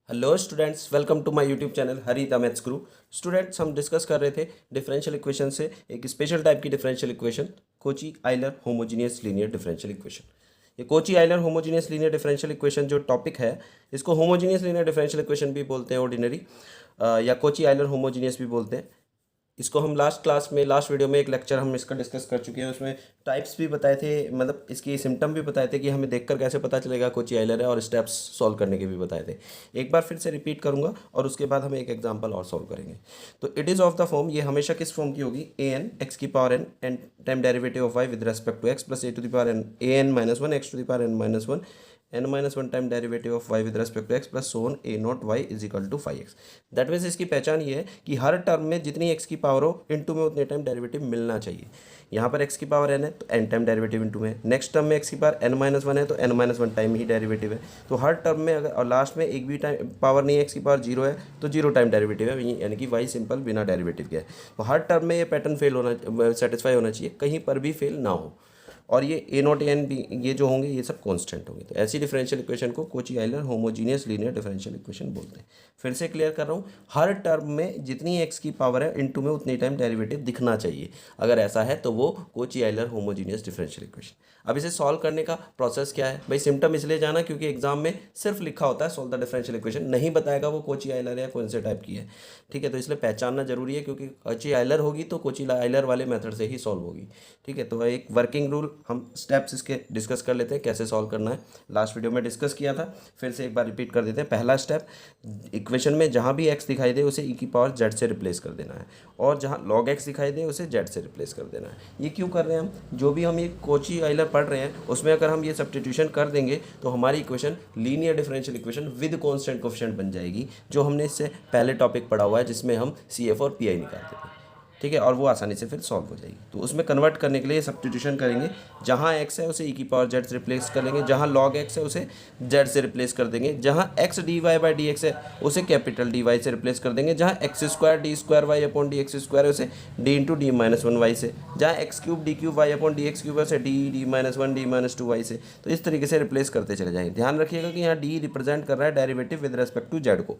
Hello students, welcome to my YouTube channel Harita maths Guru. Students, हम discuss कर रहे थे डिफरेंशियल इक्वेशन से एक स्पेशल टाइप की differential equation, Cauchy Euler homogeneous linear differential equation. ये Cauchy Euler homogeneous linear differential equation जो topic है, इसको होमोजीनियस लीनियर डिफरेंशियल इक्वेशन भी बोलते हैं ऑर्डिनरी, या कोची आइलर होमोजीनियस भी बोलते हैं। इसको हम लास्ट क्लास में, लास्ट वीडियो में एक लेक्चर हम इसका डिस्कस कर चुके हैं। उसमें टाइप्स भी बताए थे, मतलब इसकी सिम्टम भी बताए थे कि हमें देखकर कैसे पता चलेगा कोची आइलर है, और स्टेप्स सॉल्व करने के भी बताए थे। एक बार फिर से रिपीट करूंगा और उसके बाद हम एक एग्जांपल और सॉल्व करेंगे। तो it is of the form, ये हमेशा किस फॉर्म की होगी, ए एन एक्स की power n and time derivative of y with respect to x plus a to the power n a n minus one x to the power n minus one n minus one time derivative of y with respect to x plus so on a naught y is equal to five x. That means इसकी पहचान ये है कि हर term में जितनी x की power हो into में उतने टाइम डेरिवेटिव मिलना चाहिए। यहाँ पर एक्स की पावर एन है तो एन टाइम डेरिवेटिव इनटू में, नेक्स्ट टर्म में एक्स की पावर एन माइनस वन है तो एन माइनस वन टाइम ही डेरिवेटिव है। तो हर टर्म में अगर, और लास्ट में एक भी टाइम पावर नहीं है, एक्स की पावर जीरो है तो जीरो टाइम डेरिवेटिव है, यानी कि वाई सिंपल बिना डेरिवेटिव के है। तो हर टर्म में ये पैटर्न फेल होना, सेटिस्फाई होना चाहिए, कहीं पर भी फेल ना हो। और ये ए नॉट एन बी ये जो होंगे ये सब कांस्टेंट होंगे। तो ऐसी डिफरेंशियल इक्वेशन को Kochi Euler homogeneous linear differential equation बोलते हैं। फिर से क्लियर कर रहा हूँ, हर टर्म में जितनी एक्स की पावर है इनटू में उतनी टाइम डेरिवेटिव दिखना चाहिए। अगर ऐसा है तो वो Kochi Euler homogeneous differential equation. अब इसे सॉल्व करने का प्रोसेस क्या है भाई, सिम्टम इसलिए जाना क्योंकि एग्जाम में सिर्फ लिखा होता है सॉल्व द डिफरेंशियल इक्वेशन, नहीं बताएगा वो कोची आइलर है या कौन से टाइप की है। ठीक है, तो इसलिए पहचानना जरूरी है, क्योंकि कोची आइलर होगी तो कोची आइलर वाले मेथड से ही सॉल्व होगी। ठीक है, तो एक वर्किंग रूल, हम स्टेप्स इसके डिस्कस कर लेते हैं कैसे सॉल्व करना है। लास्ट वीडियो में डिस्कस किया था, फिर से एक बार रिपीट कर देते हैं। पहला स्टेप, इक्वेशन में जहाँ भी एक्स दिखाई दे उसे ई की पावर जेड से रिप्लेस कर देना है, और जहाँ लॉग एक्स दिखाई दे उसे जेड से रिप्लेस कर देना है। ये क्यों कर रहे हैं हम, जो भी हम ये कोची आइलर पढ़ रहे हैं उसमें अगर हम ये सब्स्टिट्यूशन कर देंगे तो हमारी equation linear differential equation with constant coefficient बन जाएगी, जो हमने इससे पहले टॉपिक पढ़ा हुआ है जिसमें हम सी एफ और पी आई निकालते थे। ठीक है, और वो आसानी से फिर सॉल्व हो जाएगी। तो उसमें कन्वर्ट करने के लिए सब्स्टिट्यूशन करेंगे, जहाँ एक्स है उसे ई की पावर जेड से रिप्लेस कर लेंगे, जहाँ लॉग एक्स है उसे जेड से रिप्लेस कर देंगे, जहाँ x d y by d x है उसे कैपिटल डी वाई से रिप्लेस कर देंगे, जहाँ x square y upon d x square है उसे d into D minus one y से, जहाँ x cube d cube y upon d x cube है उसे d minus one D minus two y से। तो इस तरीके से रिप्लेस करते चले जाएंगे। ध्यान रखिएगा कि यहाँ डी रिप्रेजेंट कर रहा है derivative with respect to z को।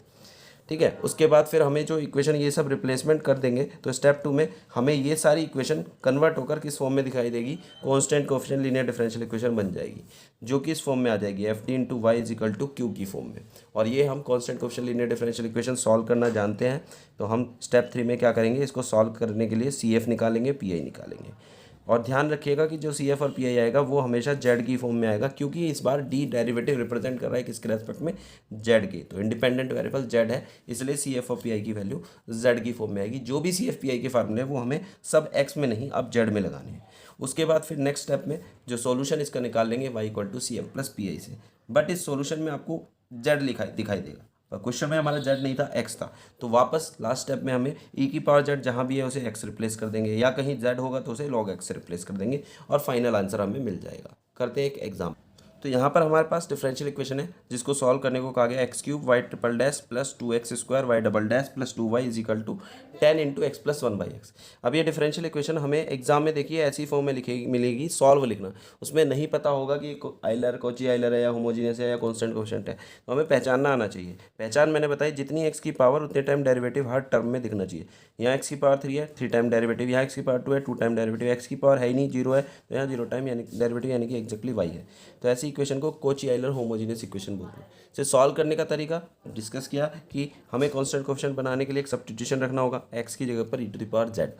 ठीक है, उसके बाद फिर हमें जो इक्वेशन ये सब रिप्लेसमेंट कर देंगे तो स्टेप टू में हमें ये सारी इक्वेशन कन्वर्ट होकर किस फॉर्म में दिखाई देगी, constant coefficient linear differential equation बन जाएगी, जो कि इस फॉर्म में आ जाएगी f d into y is equal to q की फॉर्म में। और ये हम constant coefficient linear differential equation solve करना जानते हैं। तो हम स्टेप थ्री में क्या करेंगे, इसको सॉल्व करने के लिए सी एफ निकालेंगे, पी आई निकालेंगे। और ध्यान रखिएगा कि जो सी एफ और पी आई आएगा वो हमेशा जेड की फॉर्म में आएगा, क्योंकि इस बार डी डेरिवेटिव रिप्रेजेंट कर रहा है किसके रेस्पेक्ट में, जेड के। तो इंडिपेंडेंट वेरिएबल जेड है, इसलिए सी एफ और पी आई की वैल्यू जेड की फॉर्म में आएगी। जो भी सी एफ पी आई के फार्मूले हैं वो हमें सब एक्स में नहीं, अब जेड में लगाने हैं। उसके बाद फिर नेक्स्ट स्टेप में जो सोल्यूशन इसका निकाल लेंगे y equal to c f plus p i से। बट इस सोल्यूशन में आपको जेड दिखाई देगा, पर क्वेश्चन में हमारा जेड नहीं था, एक्स था। तो वापस लास्ट स्टेप में हमें ई की पावर जेड जहाँ भी है उसे एक्स रिप्लेस कर देंगे, या कहीं जेड होगा तो उसे लॉग एक्स से रिप्लेस कर देंगे, और फाइनल आंसर हमें मिल जाएगा। करते हैं एक एग्जाम। तो यहाँ पर हमारे पास डिफरेंशियल इक्वेशन है जिसको सॉल्व करने को कहा गया x cube y triple dash plus two x square y double dash plus two y is equal to 10 into x plus one by x. अब ये डिफरेंशियल इक्वेशन हमें एग्जाम में देखिए ऐसी फॉर्म में लिखेगी, मिलेगी, सॉल्व लिखना। उसमें नहीं पता होगा कि आइलर कोची आइलर है या होमोजीनियस है या कांस्टेंट कोएफिशिएंट है, तो हमें पहचानना आना चाहिए। पहचान मैंने बताई, जितनी एक्स की पावर उतने टाइम डेरिवेटिव हर टर्म में दिखना चाहिए। यहाँ एक्स की पावर 3 है, 3 टाइम डेरिवेटिव, यहाँ एक्स की पावर 2 है, 2 टाइम डेरिवेटिव, एक्स की पावर है ही नहीं, 0 है तो यहाँ 0 टाइम यानी डेरिवेटिव, यानी कि एक्जैक्टली वाई है। तो ऐसी इक्वेशन को कोची आइलर होमोजीनियस इक्वेशन बोलते हैं। इसे सॉल्व करने का तरीका डिस्कस किया कि हमें कांस्टेंट कोएफिशिएंट बनाने के लिए एक सब्स्टिट्यूशन रखना होगा, एक्स की जगह पर e to the power z.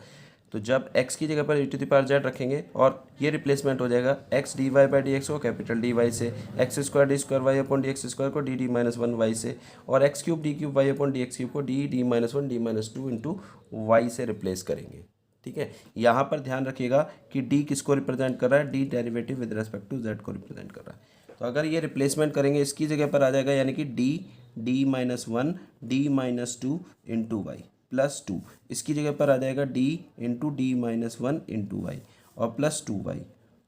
तो जब x की जगह पर e to the power z रखेंगे और ये रिप्लेसमेंट हो जाएगा x d y by d x को कैपिटल डी वाई से, x square d square y upon d x square को डी माइनस वन वाई से, और x cube d cube y upon d x cube को D minus one D minus two into Y से replace करेंगे। ठीक है, यहाँ पर ध्यान रखिएगा कि डी किसको रिप्रेजेंट कर रहा है, d derivative with respect to z को रिप्रेजेंट कर रहा है। तो अगर ये रिप्लेसमेंट करेंगे इसकी जगह पर आ जाएगा, यानी कि D minus one D minus two into y plus two, इसकी जगह पर आ जाएगा D into D minus one into y और plus two y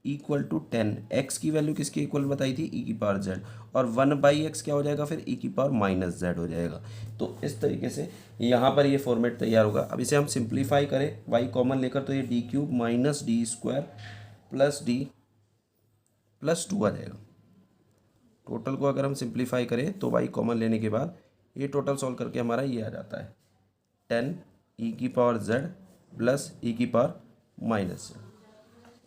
equal to 10। X की वैल्यू किसकी इक्वल बताई थी, ई की पावर जेड, और 1/x क्या हो जाएगा फिर, ई की पावर माइनस जेड हो जाएगा। तो इस तरीके से यहाँ पर ये फॉर्मेट तैयार होगा। अब इसे हम सिंप्लीफाई करें वाई कॉमन लेकर, तो ये D cube minus D square plus D plus two आ जाएगा। टोटल को अगर हम सिंप्लीफाई करें तो वाई कॉमन लेने के बाद ये टोटल सॉल्व करके हमारा ये आ जाता है 10 ई की पावर जेड प्लस ई की पावर माइनस जेड।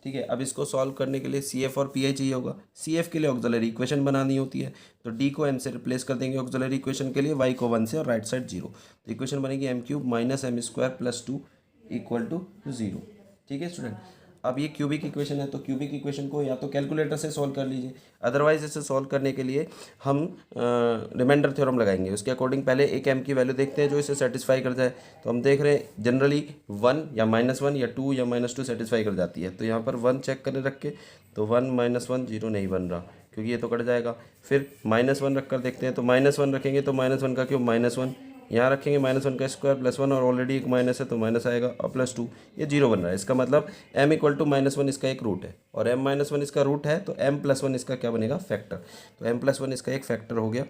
ठीक है, अब इसको सॉल्व करने के लिए सी एफ और पी आई चाहिए होगा। सी एफ के लिए ऑक्सिलरी इक्वेशन बनानी होती है, तो डी को एम से रिप्लेस कर देंगे ऑक्सिलरी इक्वेशन के लिए, वाई को 1 से और राइट साइड 0। तो इक्वेशन बनेगी m cube minus m square plus 2 equal to 0। ठीक है स्टूडेंट, अब ये क्यूबिक इक्वेशन है, तो क्यूबिक इक्वेशन को या तो कैलकुलेटर से सॉल्व कर लीजिए, अदरवाइज इसे सॉल्व करने के लिए हम रिमाइंडर थ्योरम लगाएंगे। उसके अकॉर्डिंग पहले एक एम की वैल्यू देखते हैं जो इसे सेटिस्फाई कर जाए। तो हम देख रहे हैं जनरली 1 या -1 या 2 या -2 सेटिस्फाई कर जाती है। तो यहाँ पर 1 चेक करने रख के, तो 1 -1 0 नहीं बन रहा क्योंकि ये तो कट जाएगा। फिर -1 रख कर देखते हैं, तो -1 रखेंगे तो -1 का क्यूब -1, यहाँ रखेंगे -1 का स्क्वायर +1 और ऑलरेडी एक माइनस है तो माइनस आएगा और +2, ये 0 बन रहा है। इसका मतलब m इक्वल टू -1 इसका एक रूट है और m-1 इसका रूट है, तो m+1 इसका क्या बनेगा, फैक्टर। तो m+1 इसका एक फैक्टर हो गया।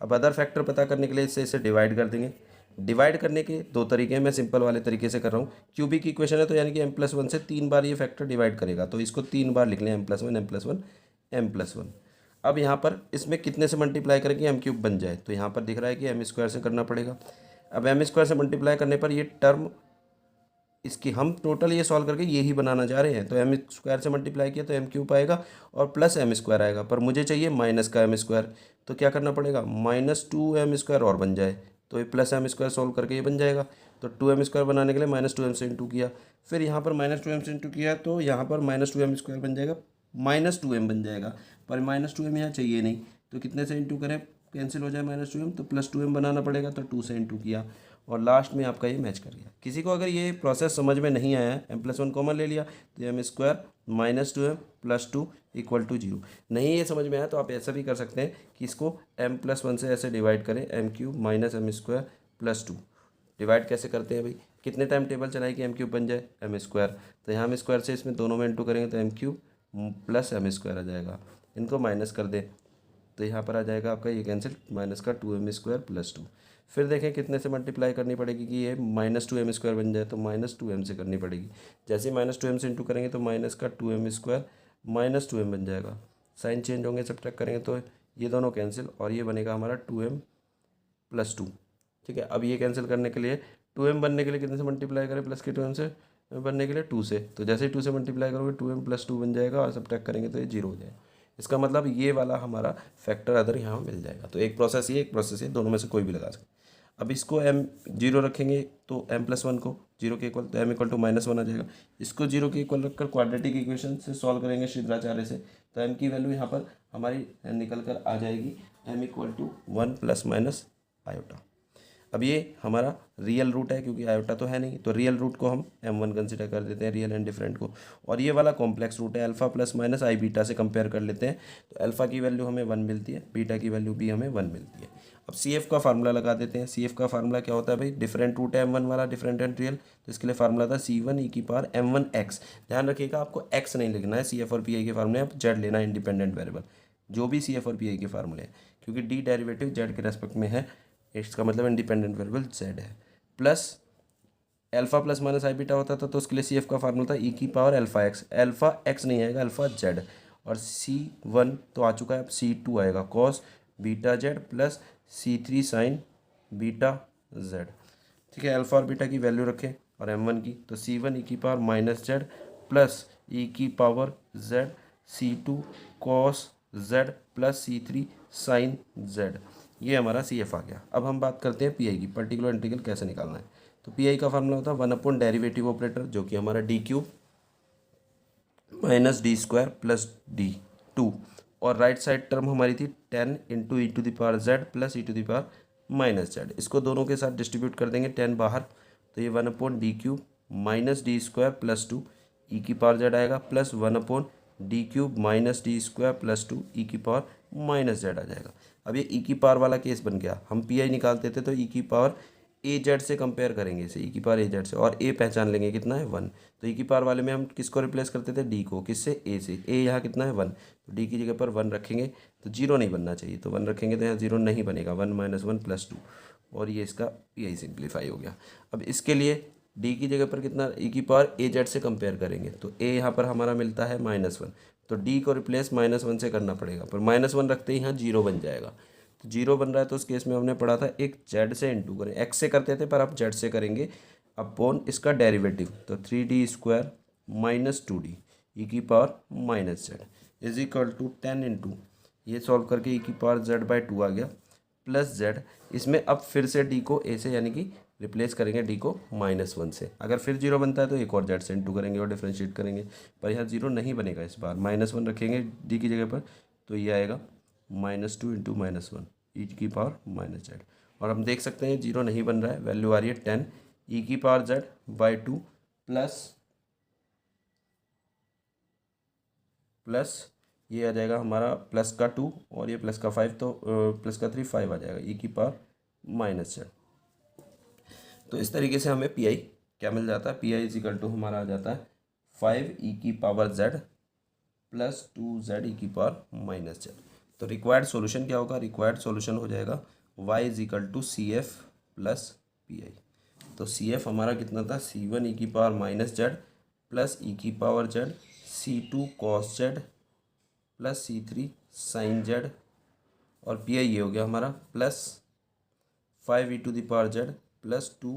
अब अदर फैक्टर पता करने के लिए इसे डिवाइड कर देंगे। डिवाइड करने के दो तरीके हैं, मैं सिंपल वाले तरीके से कर रहा हूँ। क्यूबिक इक्वेशन है तो यानी कि m+1 से 3 बार ये फैक्टर डिवाइड करेगा, तो इसको 3 बार लिख लें, m+1 m+1 m+1। अब यहाँ पर इसमें कितने से मल्टीप्लाई करेंगे एम क्यूब बन जाए, तो यहाँ पर दिख रहा है कि एम स्क्वायर से करना पड़ेगा। अब एम स्क्वायर से मल्टीप्लाई करने पर ये टर्म, इसकी हम टोटल ये सॉल्व करके यही बनाना चाह रहे हैं, तो एम स्क्वायर से मल्टीप्लाई किया तो एम क्यूब आएगा और प्लस एम स्क्वायर आएगा, पर मुझे चाहिए माइनस का एम स्क्वायर, तो क्या करना पड़ेगा, -2m स्क्वायर और बन जाए, तो ये प्लस एम स्क्वायर सॉल्व करके ये बन जाएगा। तो 2m स्क्वायर बनाने के लिए -2m से इंटू किया, फिर यहाँ पर -2m से इंटू किया तो यहाँ पर -2m स्क्वायर बन जाएगा, -2m बन जाएगा, पर -2m यहाँ चाहिए नहीं, तो कितने से इंटू करें, कैंसिल हो जाए -2m, तो +2m बनाना पड़ेगा, तो 2 से इंटू किया और लास्ट में आपका ये मैच कर गया। किसी को अगर ये प्रोसेस समझ में नहीं आया, m+1 कॉमन ले लिया तो m square -2m + 2 equal to 0। नहीं ये समझ में आया तो आप ऐसा भी कर सकते हैं कि इसको m+1 से ऐसे डिवाइड करें, m³ minus m square + 2। Divide कैसे करते हैं भाई, कितने टाइम टेबल चलाए कि m³ बन जाए m स्क्वायर, तो यहाँ m स्क्वायर से इसमें दोनों में इंटू करेंगे तो m³ प्लस एम स्क्वायर आ जाएगा, इनको माइनस कर दें तो यहाँ पर आ जाएगा आपका ये कैंसिल, माइनस का 2m स्क्वायर + 2। फिर देखें कितने से मल्टीप्लाई करनी पड़ेगी कि ये -2m स्क्वायर बन जाए, तो -2m से करनी पड़ेगी। जैसे -2m से इंटू करेंगे तो माइनस का 2m स्क्वायर -2m बन जाएगा, साइन चेंज होंगे, सब्ट्रैक्ट करेंगे तो ये दोनों कैंसिल और ये बनेगा हमारा 2m + 2। ठीक है, अब ये कैंसिल करने के लिए 2m बनने के लिए कितने से मल्टीप्लाई करें, प्लस के 2m से बनने के लिए 2 से, तो जैसे ही 2 से मल्टीप्लाई करोगे 2m + 2 बन जाएगा और सब्ट्रैक्ट करेंगे तो ये 0 हो जाएगा। इसका मतलब ये वाला हमारा फैक्टर अदर यहाँ मिल जाएगा। तो एक प्रोसेस ये, एक प्रोसेस ये, दोनों में से कोई भी लगा सकते। अब इसको m 0 रखेंगे तो m+1 को 0 के इक्वल, तो m इक्वल टू -1 आ जाएगा। इसको 0 के इक्वल रखकर क्वाड्रेटिक इक्वेशन से सॉल्व करेंगे श्रीधराचार्य से, तो m की वैल्यू यहाँ पर हमारी निकल कर आ जाएगी m इक्वल टू 1 ± आयोटा। अब ये हमारा रियल रूट है क्योंकि आयोटा तो है नहीं, तो रियल रूट को हम m1 कंसिडर कर देते हैं, रियल एंड डिफरेंट को। और ये वाला कॉम्प्लेक्स रूट है, अल्फा ± आई बीटा से कंपेयर कर लेते हैं, तो अल्फा की वैल्यू हमें 1 मिलती है, बीटा की वैल्यू भी हमें 1 मिलती है। अब सी एफ का फार्मूला लगा देते हैं। सी एफ का फार्मूला क्या होता है भाई, डिफरेंट रूट है m1 वाला, डिफरेंट एंड रियल, तो इसके लिए फार्मूला था c1 e / m1x। ध्यान रखिएगा आपको x नहीं लिखना है, सी एफ और पी आई के फार्मूले आप z लेना है, इंडिपेंडेंट वेरिएबल जो भी सी एफ और पी आई के फार्मूले हैं, क्योंकि डी डेरिवेटिव z के रेस्पेक्ट में है, इसका मतलब इंडिपेंडेंट वेरिएबल z है। प्लस अल्फा ± आई बीटा होता था तो उसके लिए सी एफ का फार्मूला था e / αx, अल्फा x नहीं आएगा, अल्फा z, और c1 तो आ चुका है, अब c2 आएगा cos beta z plus c3 sin beta z। ठीक है, अल्फा और बीटा की वैल्यू रखें और m1 की, तो c1 e - z plus e z c2 cos z plus c3 sin z, ये हमारा सी एफ आ गया। अब हम बात करते हैं पी आई की, पर्टिकुलर इंटीग्रल कैसे निकालना है। तो पी आई का फार्मूला होता है 1 डेरिवेटिव ऑपरेटर, जो कि हमारा d³ - d² प्लस d2, और राइट साइड टर्म हमारी थी 10 × e⁻z प्लस e⁻ z। इसको दोनों के साथ डिस्ट्रीब्यूट कर देंगे, 10 बाहर, तो ये 1 d³ - d² प्लस 2 e⁻z आएगा, plus 1 d³ - d² plus 2 e⁻z आ जाएगा। अब ये e वाला केस बन गया, हम पी आई निकालते थे तो e⁻az से कंपेयर करेंगे इसे, e⁻az से, और a पहचान लेंगे कितना है 1, तो e वाले में हम किसको रिप्लेस करते थे, d को, किससे, a से, a यहाँ कितना है 1, तो d की जगह पर 1 रखेंगे तो 0 नहीं बनना चाहिए, तो 1 रखेंगे तो यहाँ 0 नहीं बनेगा, 1 - 1 + 2, और ये इसका पी आई सिंप्लीफाई हो गया। अब इसके लिए d की जगह पर कितना, e⁻az से कंपेयर करेंगे तो a यहाँ पर हमारा मिलता है -1, तो d को रिप्लेस -1 से करना पड़ेगा, पर -1 रखते ही यहाँ 0 बन जाएगा, तो जीरो बन रहा है, तो उस केस में हमने पढ़ा था एक जेड से इंटू करें, एक्स से करते थे पर अब जेड से करेंगे, अपॉन इसका डेरिवेटिव, तो 3d² माइनस 2d ई की power minus z is equal to 10 into, ये सॉल्व करके ई की पावर जेड बाई 2 आ गया, प्लस जेड। इसमें अब फिर से डी को ए से यानी कि रिप्लेस करेंगे डी को -1 से। अगर फिर जीरो बनता है तो एक और जेड से इंटू करेंगे और डिफ्रेंशिएट करेंगे, पर यहाँ जीरो नहीं बनेगा, इस बार -1 रखेंगे डी की जगह पर, तो ये आएगा -2 इंटू -1 ई की पावर माइनस जेड। और हम देख सकते हैं जीरो नहीं बन रहा है, वैल्यू आ रही है 10 ई की पावर जेड बाई 2 प्लस ये आ जाएगा हमारा प्लस का 2 और ये प्लस का 5, तो प्लस का 3 5 आ जाएगा ई की पावर माइनस जेड। तो इस तरीके से हमें पी आई क्या मिल जाता है, p i is equal to हमारा आ जाता है 5 ई की power z plus 2 z e की पावर माइनस जेड। तो रिक्वायर्ड सॉल्यूशन क्या होगा, रिक्वायर्ड सॉल्यूशन हो जाएगा y is equal to c f plus p i. तो सी एफ हमारा कितना था, c1 ई की power minus z plus e की power z, c2 cos z plus c3 sine z, और पी आई ये हो गया हमारा plus 5 e to the power z plus 2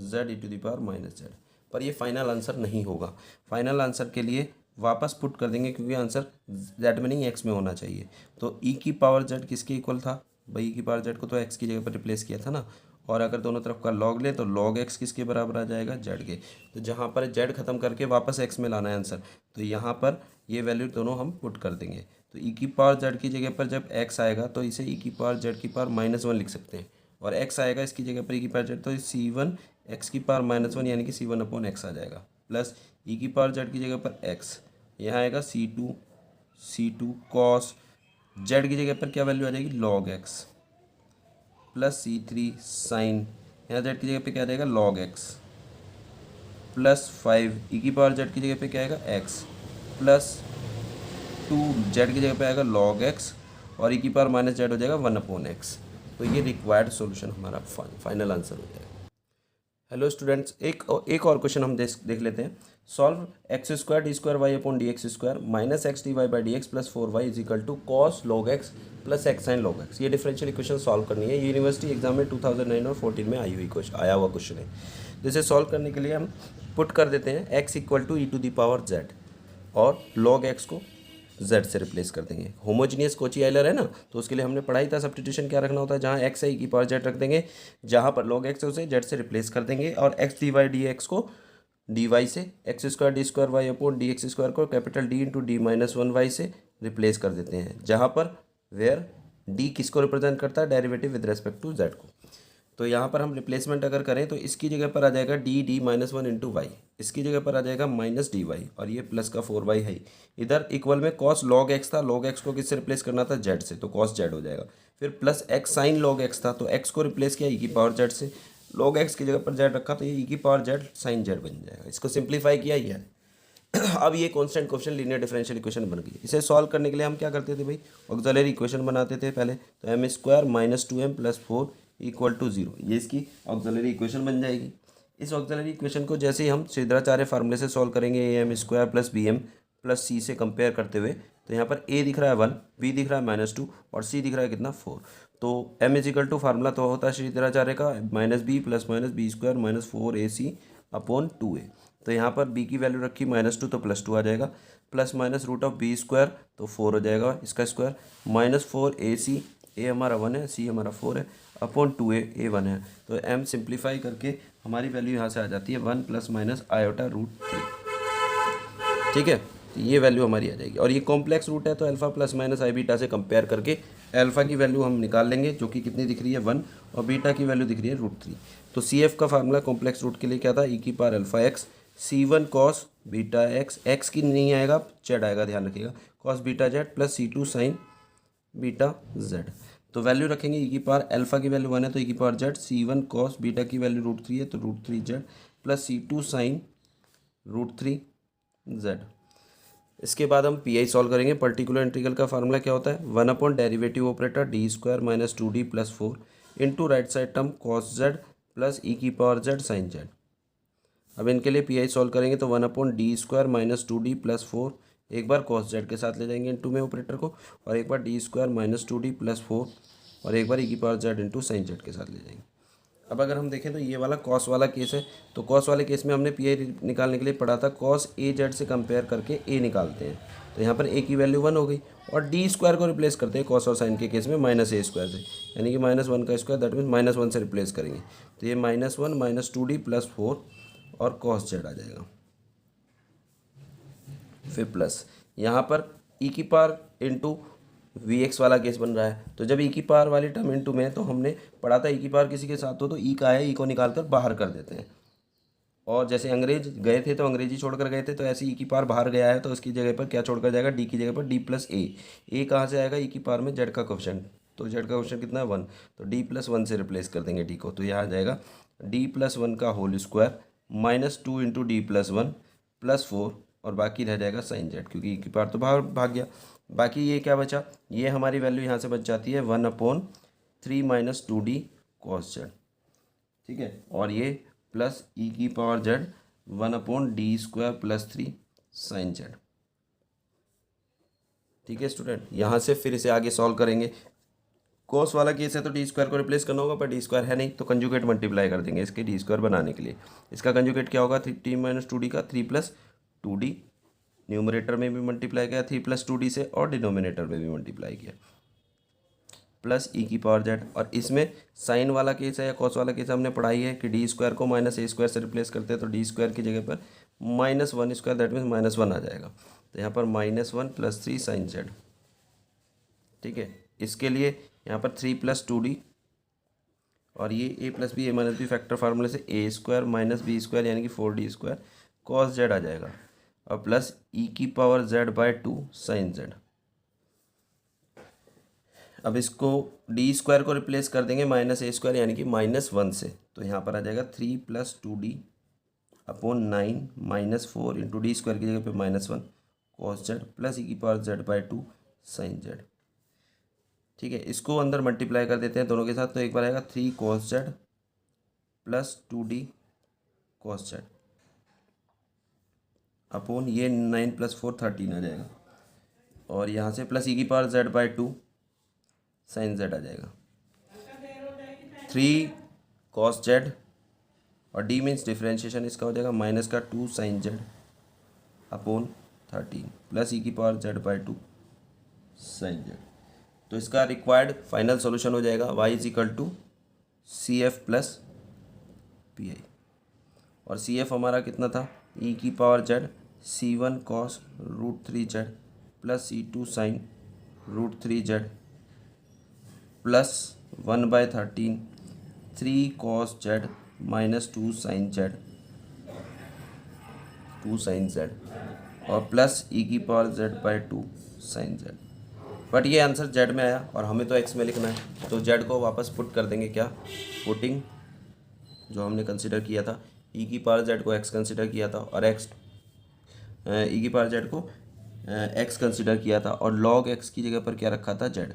z e to the power minus z. पर ये final answer नहीं होगा, फाइनल आंसर के लिए वापस पुट कर देंगे, क्योंकि आंसर जेड में नहीं एक्स में होना चाहिए। तो ई की पावर जेड किसके इक्वल था भाई, ई की पावर जेड को तो एक्स की जगह पर रिप्लेस किया था ना, और अगर दोनों तरफ का लॉग ले तो लॉग एक्स किसके बराबर आ जाएगा, जेड के। तो जहाँ पर जेड खत्म करके वापस एक्स में लाना है आंसर, तो यहाँ पर ये वैल्यू दोनों हम पुट कर देंगे। तो ई की पावर जेड की जगह पर जब एक्स आएगा तो इसे ई की पावर जेड की पावर -1 लिख सकते हैं, और एक्स आएगा इसकी जगह पर ई की पावर जेड, तो c1 एक्स की पावर -1 यानी कि c1 अपॉन एक्स आ जाएगा, प्लस ई की पावर जेड की जगह पर एक्स, यहाँ आएगा c2 कॉस जेड की जगह पर क्या वैल्यू आ जाएगी, log x, plus c3 sine, यहाँ जेड की जगह पे क्या आ जाएगा, लॉग एक्स, प्लस 5 ई की पावर जेड की जगह पे क्या आएगा, एक्स, प्लस 2 जेड की जगह पे आएगा लॉग एक्स, और ई की पावर माइनस जेड हो जाएगा 1 अपॉन एक्स। तो ये रिक्वायर्ड सॉल्यूशन हमारा फाइनल आंसर हो जाएगा। हेलो स्टूडेंट्स, एक और क्वेश्चन हम देख लेते हैं। सॉल्व x² d² y अपॉन dx² minus x d y by d x plus 4y is equal to cos log x plus x sine log x. ये डिफरेंशियल इक्वेशन सॉल्व करनी है, यूनिवर्सिटी एग्जाम में 2009 और 14 में आया हुआ क्वेश्चन है। जिसे सॉल्व करने के लिए हम पुट कर देते हैं x equal to e to the power z, और लॉग एक्स को z से रिप्लेस कर देंगे। होमोजीनियस कोची आइलर है ना, तो उसके लिए हमने पढ़ाई था सब्स्टिट्यूशन क्या रखना होता है, जहाँ x है ई की पावर जेड रख देंगे, जहाँ पर log x है उसे z से रिप्लेस कर देंगे, और x d y d x को dy से x² d² y अपॉन dx² को कैपिटल D इंटू d-1y से रिप्लेस कर देते हैं, जहाँ पर वेयर d किसको रिप्रेजेंट करता है, derivative with respect to z को। तो यहाँ पर हम रिप्लेसमेंट अगर करें तो इसकी जगह पर आ जाएगा d-1 इंटू वाई, इसकी जगह पर आ जाएगा -dy, और ये प्लस का 4y है। इधर इक्वल में कॉस लॉग एक्स था, लॉग एक्स को किससे रिप्लेस करना था, जेड से, तो कॉस जेड हो जाएगा। फिर plus x sine log x था, तो एक्स को रिप्लेस किया ई की पावर जेड से, लॉग एक्स की जगह पर जेड रखा तो ये ई की पावर जेड साइन जेड बन जाएगा। इसको सिंप्लीफाई किया ही है। अब ये constant coefficient linear differential equation बन गई। इसे सॉल्व करने के लिए हम क्या करते थे भाई, ऑक्सिलरी इक्वेशन बनाते थे पहले, तो m² - 2m + 4 = 0, ये इसकी ऑक्सिलरी इक्वेशन बन जाएगी। इस ऑक्सिलरी इक्वेशन को जैसे ही हम छिद्राचार्य फार्मूले से सॉल्व करेंगे, am² + bm + c से कंपेयर करते हुए, तो यहाँ पर a दिख रहा है 1, b दिख रहा है -2 और c दिख रहा है कितना 4। तो m = फार्मूला तो होता है छिद्राचार्य का -b + b² - 4ac upon 2a। तो यहाँ पर b की वैल्यू रखी -2 तो +2 आ जाएगा, प्लस माइनस √b² तो 4 हो जाएगा इसका स्क्वायर, -4ac, a हमारा 1 है, c हमारा 4 है, अपॉन 2a, a 1 है। तो m सिंप्लीफाई करके हमारी वैल्यू यहाँ से आ जाती है 1 ± i/√3। ठीक है, तो ये वैल्यू हमारी आ जाएगी, और ये कॉम्प्लेक्स रूट है तो अल्फा ± i बीटा से कंपेयर करके अल्फा की वैल्यू हम निकाल लेंगे, जो कि कितनी दिख रही है 1, और बीटा की वैल्यू दिख रही है √3। तो CF का फार्मूला कॉम्प्लेक्स रूट के लिए क्या था, e⁴ c1 cos beta x की नहीं आएगा, जेड आएगा, ध्यान रखिएगा, cos beta Z plus c2 sign beta Z. तो वैल्यू रखेंगे अल्फा की वैल्यू 1 है तो e⁴, c1 cos बीटा की वैल्यू √3 है तो √3z plus c2 sign √3z। इसके बाद हम पी आई सॉल्व करेंगे। पर्टिकुलर इंटीग्रल का फार्मूला क्या होता है, 1 derivative operator d² - 2d + 4 into right side term cos z plus e⁴z sine z। अब इनके लिए पी आई सॉल्व करेंगे तो 1/d² - 2d + 4, एक बार cos z के साथ ले जाएंगे इनटू में ऑपरेटर को, और एक बार d² - 2d + 4, और एक बार ई की power Z into sine Z के साथ ले जाएंगे। अब अगर हम देखें तो ये वाला कॉस वाला केस है, तो कॉस वाले केस में हमने पी आई निकालने के लिए पढ़ा था कॉस ए जेड से कंपेयर करके ए निकालते हैं, तो यहाँ पर ए की वैल्यू 1 हो गई और डी स्क्वायर को रिप्लेस करते हैं कॉस और साइन के केस में माइनस ए स्क्वायर से, यानी कि -1 का स्क्वायर दैट मीन्स -1 से रिप्लेस करेंगे, तो ये -1 -2d + 4 और कॉस जेड आ जाएगा। फिर प्लस यहाँ पर ई की पावर इंटू वी एक्स वाला केस बन रहा है, तो जब ई की पावर वाली टर्म इंटू में, तो हमने पढ़ा था ई की पावर किसी के साथ हो तो ई का है, ई को निकाल कर बाहर कर देते हैं, और जैसे अंग्रेज गए थे तो अंग्रेजी छोड़कर गए थे, तो ऐसे ई की पावर बाहर गया है तो उसकी जगह पर क्या छोड़कर जाएगा, डी की जगह पर डी प्लस ए कहाँ से आएगा, ई की पावर में जेड का कोएफिशिएंट, तो जेड का कोएफिशिएंट कितना है 1, तो डी प्लस 1 से रिप्लेस कर देंगे डी को, तो यहाँ आ जाएगा डी प्लस 1 का whole square -2 into D plus 1 + 4 और बाकी रह जाएगा साइन जेड, क्योंकि ई की पावर तो बाहर भाग गया। बाकी ये क्या बचा, ये हमारी वैल्यू यहाँ से बच जाती है 1/3 - 2d cos जेड, ठीक है, और ये प्लस ई की power Z 1/d² + 3 sign Z. ठीक है स्टूडेंट, यहाँ से फिर इसे आगे सॉल्व करेंगे। कोस वाला केस है तो डी स्क्वायर को रिप्लेस करना होगा, पर डी स्क्वायर है नहीं तो कंजुगेट मल्टीप्लाई कर देंगे इसके डी स्क्वायर बनाने के लिए। इसका कंजुगेट क्या होगा, 3 - 2d का 3 + 2d, न्यूमरेटर में भी मल्टीप्लाई किया 3 + 2d से और डिनोमिनेटर में भी मल्टीप्लाई किया, प्लस ई की पावर जेड। और इसमें साइन वाला केस है या कॉस वाला केस हमने पढ़ाई है कि डी स्क्वायर को -a² से रिप्लेस करते हैं, तो डी स्क्वायर की जगह पर -1² दैट मीन्स -1 आ जाएगा, तो यहाँ पर -1 + 3 साइन जेड। ठीक है, इसके लिए यहाँ पर 3 + 2d और ये a + b a - b factor फार्मूले से a² - b² यानी कि 4d² cos जेड आ जाएगा, और प्लस ई की पावर z/2 साइन जेड। अब इसको डी स्क्वायर को रिप्लेस कर देंगे -a² यानी कि -1 से, तो यहाँ पर आ जाएगा 3 + 2d / 9 - 4 इंटू डी स्क्वायर की जगह पे -1 cos जेड प्लस ई की पावर z/2 साइन जेड। ठीक है, इसको अंदर मल्टीप्लाई कर देते हैं दोनों के साथ, तो एक बार आएगा 3 cos Z plus 2d cos Z upon ये 9 + 4 13 आ जाएगा, और यहाँ से प्लस ई की पावर z/2 साइन जेड आ जाएगा। 3 cos जेड और d मीन्स डिफ्रेंशिएशन इसका हो जाएगा -2 sign Z upon 13 plus e की पावर z/2 साइन जेड। तो इसका रिक्वायर्ड फाइनल सॉल्यूशन हो जाएगा y = CF + PI, और CF हमारा कितना था, e की power z C1 cos √3z plus C2 sin √3z plus 1/13 3 cos z -2 sin z 2 sin z और प्लस e की power z/2 sin z। But ये आंसर z में आया और हमें तो x में लिखना है, तो z को वापस पुट कर देंगे, क्या पुटिंग जो हमने कंसिडर किया था, e की पावर z को x कंसिडर किया था और x e की पावर z को x कंसिडर किया था और log x की जगह पर क्या रखा था z,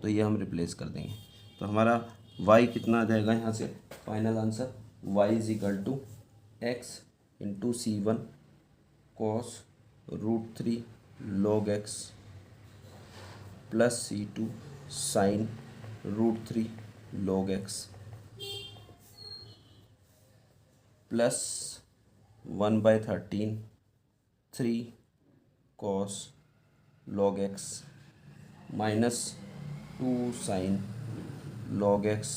तो ये हम रिप्लेस कर देंगे। तो हमारा y कितना आ जाएगा यहाँ से final answer, y = x × C1 cos √3 log x plus C2 sin √3 log x plus 1/13 3 cos log x minus 2 sin log x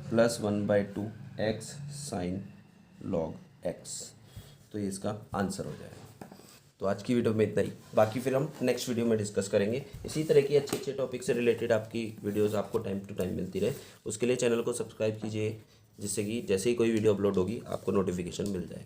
plus 1/2 x sin log x। तो ये इसका आंसर हो जाएगा। तो आज की वीडियो में इतना ही, बाकी फिर हम नेक्स्ट वीडियो में डिस्कस करेंगे। इसी तरह की अच्छे अच्छे टॉपिक से रिलेटेड आपकी वीडियोस आपको टाइम टू टाइम मिलती रहे, उसके लिए चैनल को सब्सक्राइब कीजिए, जिससे कि जैसे ही कोई वीडियो अपलोड होगी आपको नोटिफिकेशन मिल जाए।